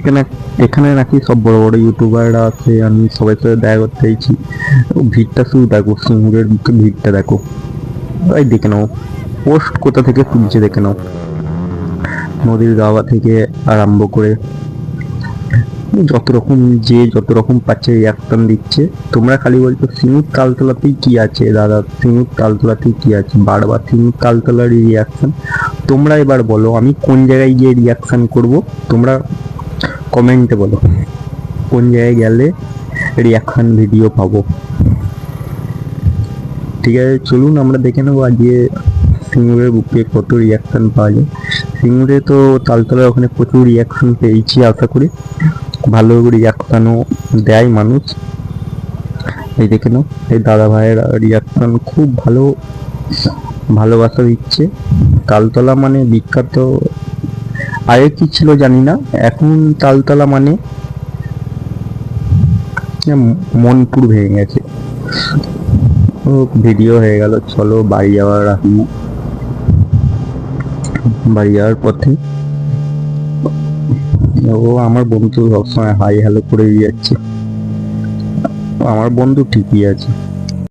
এখানে এখানে নাকি সব বড় বড় ইউটিউবাররা আছে, আমি সবার সাথে দেখা করতে চাইছি। ভিড়টা শুধু দেখো, সিঙ্গুরের ভিড়টা দেখো, ভাই দেখে নাও পোস্ট কোথা থেকে তুলছে দেখে নাও, নদীর গাওয়া থেকে আরম্ভ করে যত রকম, যে যত রকম পাচ্ছে রিয়াকশন দিচ্ছে। তোমরা খালি বলছো সিঙ্গুর তালতলাতেই কি আছে দাদা, সিঙ্গুর তালতলাতেই কি আছে, বারবার সিঙ্গুর তালতলার রিয়াকশন। তোমরা এবার বলো আমি কোন জায়গায় গিয়ে রিয়াকশন করব, তোমরা কমেন্টে বলো কোন জায়গায় গেলে রিয়াকশন ভিডিও পাবো। ঠিক আছে, চলুন আমরা দেখে নেবো আজকে সিঙ্গুরের বুকে কত রিয়াকশন পাওয়া যায়। সিঙ্গুরে তো তালতলার ওখানে প্রচুর রিয়াকশন পেয়েছি, আশা করি ভালো রিয়াকশনও দেয় মানুষ। এই দেখে নাও, এই দাদা ভাইয়ের রিয়াকশন খুব ভালো, ভালোবাসা দিচ্ছে। তালতলা মানে বিখ্যাত, আগে কি ছিল জানি না, এখন তালতলা মানে মনপুর ভেঙে গেছে। ও ভিডিও হয়ে গেল, চলো বাড়ি যাওয়ার আগে, বাড়ি যাওয়ার পথে ও আমার বন্ধু সবসময় হাই হ্যালো করে যাচ্ছে, আমার বন্ধু ঠিকই আছে।